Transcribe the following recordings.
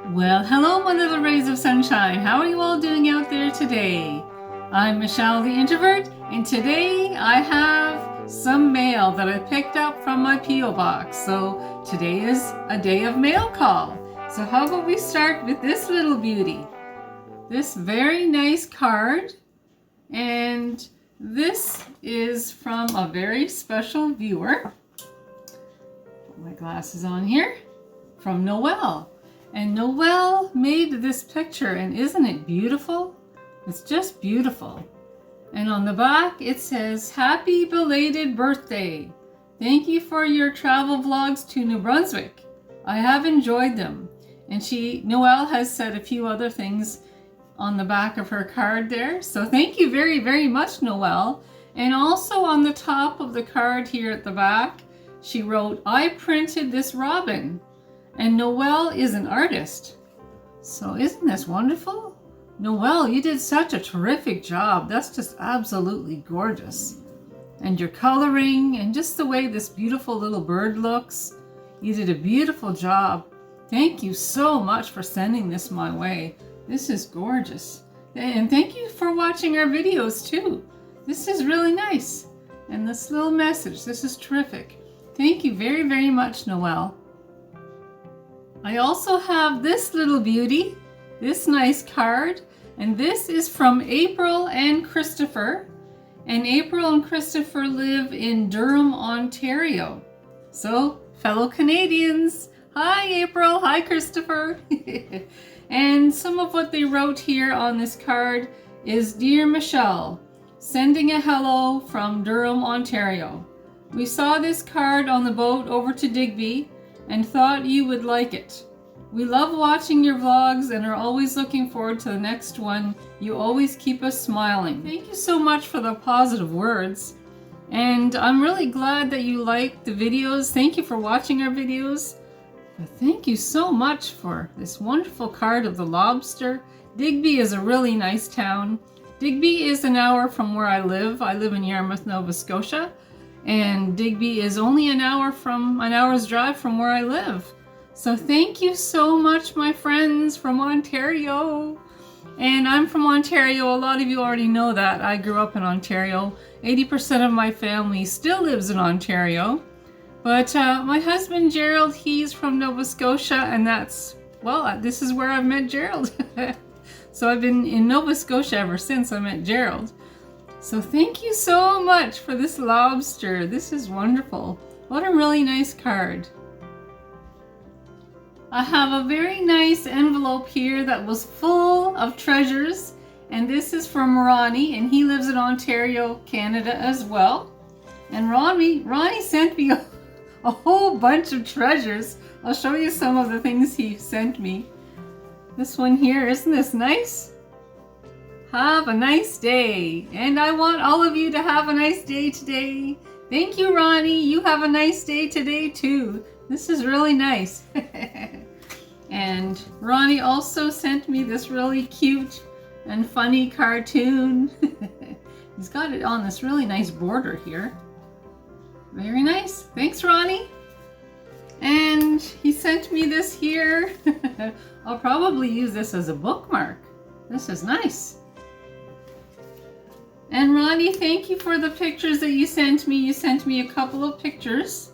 Well, hello, my little rays of sunshine. How are you all doing out there today? I'm Michelle the Introvert, and today I have some mail that I picked up from my P.O. box. So today is a day of mail call. So how about we start with this little beauty? This very nice card, and this is from a very special viewer. Put my glasses on here. From Noelle. And Noelle made this picture, and isn't it beautiful? It's just beautiful. And on the back it says, "Happy belated birthday. Thank you for your travel vlogs to New Brunswick. I have enjoyed them." And Noelle has said a few other things on the back of her card there. So thank you very, very much, Noelle. And also on the top of the card here at the back, she wrote, "I printed this robin." And Noelle is an artist. So isn't this wonderful? Noelle, you did such a terrific job. That's just absolutely gorgeous. And your coloring and just the way this beautiful little bird looks. You did a beautiful job. Thank you so much for sending this my way. This is gorgeous. And thank you for watching our videos too. This is really nice. And this little message, this is terrific. Thank you very, very much, Noelle. I also have this little beauty, this nice card, and this is from April and Christopher. And April and Christopher live in Durham, Ontario. So, fellow Canadians, hi April, hi Christopher. And some of what they wrote here on this card is, "Dear Michelle, sending a hello from Durham, Ontario. We saw this card on the boat over to Digby and thought you would like it. We love watching your vlogs and are always looking forward to the next one. You always keep us smiling." Thank you so much for the positive words. And I'm really glad that you liked the videos. Thank you for watching our videos. But thank you so much for this wonderful card of the lobster. Digby is a really nice town. Digby is an hour from where I live. I live in Yarmouth, Nova Scotia. And Digby is only an hour's drive from where I live. So thank you so much, my friends from Ontario. And I'm from Ontario. A lot of you already know that. I grew up in Ontario. 80% of my family still lives in Ontario. But my husband, Gerald, he's from Nova Scotia, and this is where I've met Gerald. So I've been in Nova Scotia ever since I met Gerald. So thank you so much for this lobster. This is wonderful. What a really nice card. I have a very nice envelope here that was full of treasures. And this is from Ronnie, and he lives in Ontario, Canada as well. And Ronnie sent me a whole bunch of treasures. I'll show you some of the things he sent me. This one here, isn't this nice? Have a nice day. And I want all of you to have a nice day today. Thank you, Ronnie. You have a nice day today too. This is really nice. And Ronnie also sent me this really cute and funny cartoon. He's got it on this really nice border here. Very nice. Thanks, Ronnie. And he sent me this here. I'll probably use this as a bookmark. This is nice. And Ronnie, thank you for the pictures that you sent me. You sent me a couple of pictures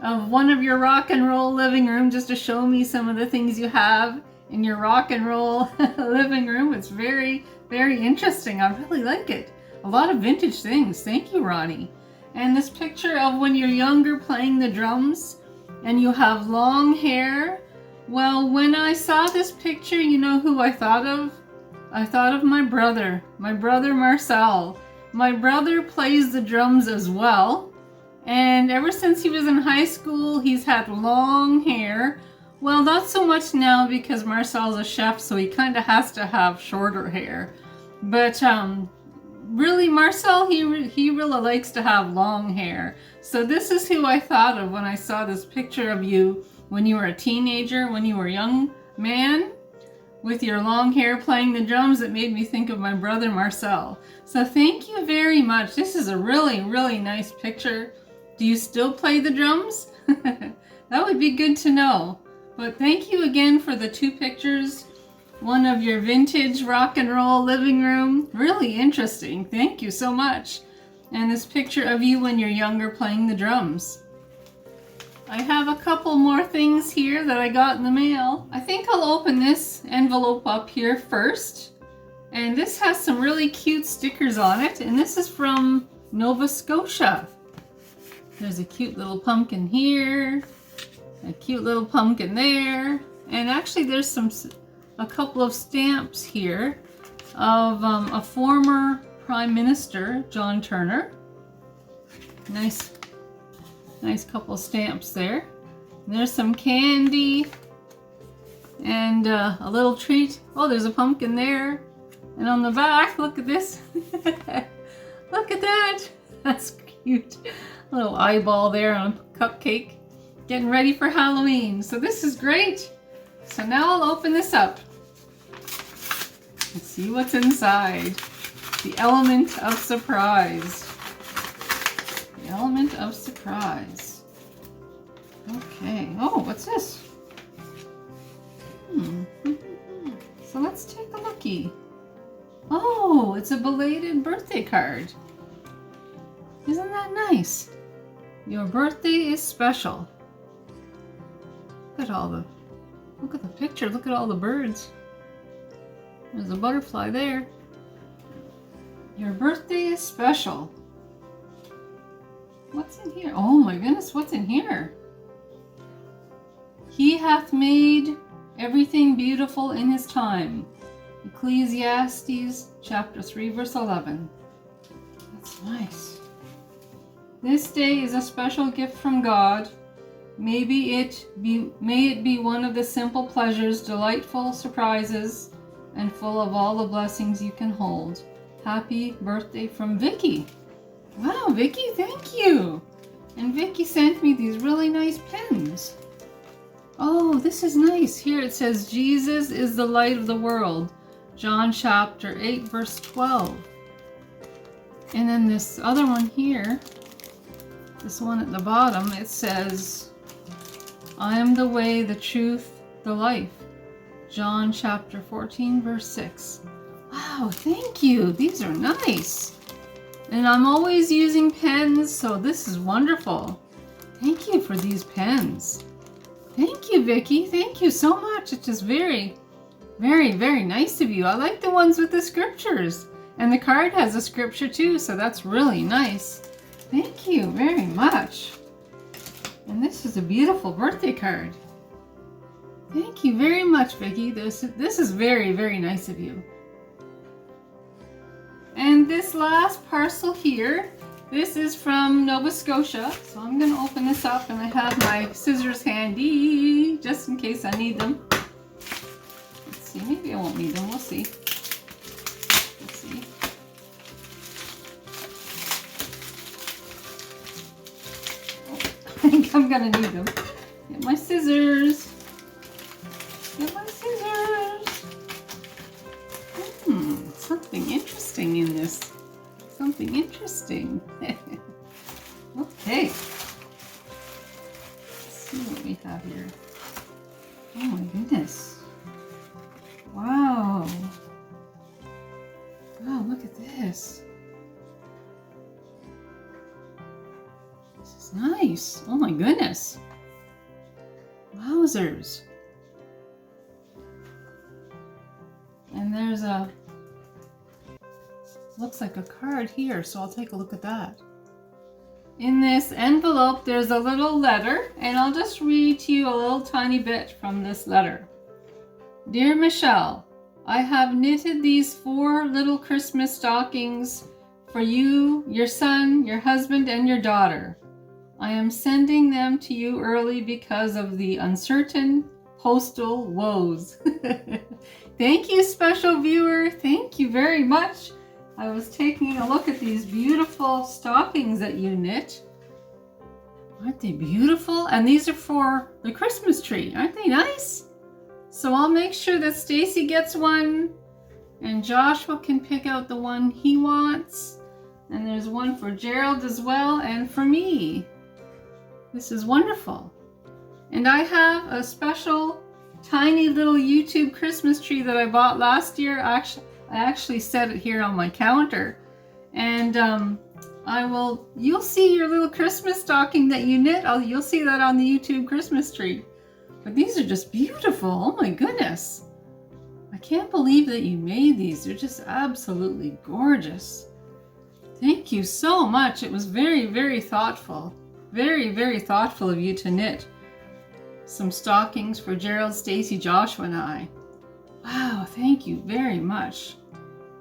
of one of your rock and roll living room, just to show me some of the things you have in your rock and roll living room. It's very, very interesting. I really like it. A lot of vintage things. Thank you, Ronnie. And this picture of when you're younger playing the drums and you have long hair. Well, when I saw this picture, you know who I thought of? I thought of my brother Marcel. My brother plays the drums as well. And ever since he was in high school, he's had long hair. Well, not so much now because Marcel's a chef, so he kind of has to have shorter hair. But really, Marcel, he really likes to have long hair. So this is who I thought of when I saw this picture of you when you were a teenager, when you were a young man with your long hair playing the drums. It made me think of my brother Marcel. So thank you very much. This is a really, really nice picture. Do you still play the drums? That would be good to know. But thank you again for the 2 pictures. One of your vintage rock and roll living room. Really interesting. Thank you so much. And this picture of you when you're younger playing the drums. I have a couple more things here that I got in the mail. I think I'll open this envelope up here first. And this has some really cute stickers on it. And this is from Nova Scotia. There's a cute little pumpkin here. A cute little pumpkin there. And actually there's a couple of stamps here of a former Prime Minister, John Turner. Nice couple stamps there. And there's some candy and a little treat. Oh, there's a pumpkin there. And on the back, look at this. Look at that. That's cute. A little eyeball there on a cupcake. Getting ready for Halloween. So this is great. So now I'll open this up. Let's see what's inside. The element of surprise. The element of surprise. Okay. Oh, what's this? So let's take a lookie. Oh, it's a belated birthday card. Isn't that nice? Your birthday is special. Look at the picture. Look at all the birds. There's a butterfly there. Your birthday is special. What's in here? Oh my goodness, what's in here? He hath made everything beautiful in his time. Ecclesiastes chapter 3 verse 11. That's nice. This day is a special gift from God. May it be one of the simple pleasures, delightful surprises, and full of all the blessings you can hold. Happy birthday from Vicky. Wow, Vicky, thank you. And Vicky sent me these really nice pens. Oh, this is nice. Here it says, Jesus is the light of the world. John chapter 8, verse 12. And then this other one here, this one at the bottom, it says, I am the way, the truth, the life. John chapter 14, verse 6. Wow, thank you. These are nice. And I'm always using pens, so this is wonderful. Thank you for these pens. Thank you, Vicky. Thank you so much. It's just very, very, very nice of you. I like the ones with the scriptures. And the card has a scripture too, so that's really nice. Thank you very much. And this is a beautiful birthday card. Thank you very much, Vicky. This is very, very nice of you. And this last parcel here, this is from Nova Scotia. So I'm going to open this up, and I have my scissors handy just in case I need them. Let's see, maybe I won't need them. We'll see. Let's see. Oh, I think I'm going to need them. Get my scissors. Get my scissors. Something interesting in this. Something interesting. Okay. Let's see what we have here. Oh my goodness. Wow. Wow, look at this. This is nice. Oh my goodness. Wowzers. And there's a, looks like a card here, so I'll take a look at that. In this envelope, there's a little letter, and I'll just read to you a little tiny bit from this letter. Dear Michelle, I have knitted these 4 little Christmas stockings for you, your son, your husband, and your daughter. I am sending them to you early because of the uncertain postal woes. Thank you, special viewer. Thank you very much. I was taking a look at these beautiful stockings that you knit. Aren't they beautiful? And these are for the Christmas tree. Aren't they nice? So I'll make sure that Stacy gets one, and Joshua can pick out the one he wants. And there's one for Gerald as well, and for me. This is wonderful. And I have a special tiny little YouTube Christmas tree that I bought last year. I actually set it here on my counter. And you'll see your little Christmas stocking that you knit. You'll see that on the YouTube Christmas tree. But these are just beautiful. Oh my goodness. I can't believe that you made these. They're just absolutely gorgeous. Thank you so much. It was very, very thoughtful. Very, very thoughtful of you to knit some stockings for Gerald, Stacy, Joshua, and I. Wow, thank you very much.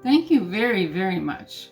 Thank you very, very much.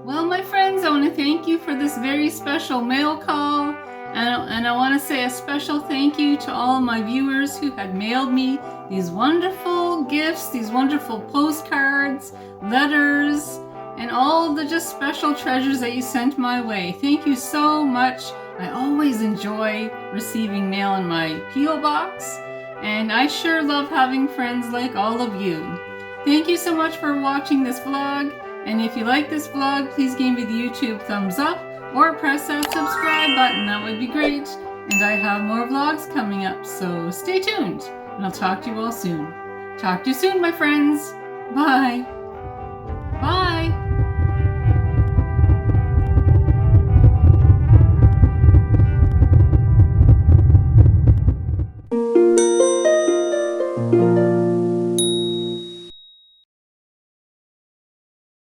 Well, my friends, I want to thank you for this very special mail call. And I want to say a special thank you to all my viewers who had mailed me these wonderful gifts, these wonderful postcards, letters, and all the just special treasures that you sent my way. Thank you so much. I always enjoy receiving mail in my P.O. box, and I sure love having friends like all of you. Thank you so much for watching this vlog, and if you like this vlog, please give me the YouTube thumbs up or press that subscribe button. That would be great. And I have more vlogs coming up, so stay tuned, and I'll talk to you all soon. Talk to you soon, my friends. Bye.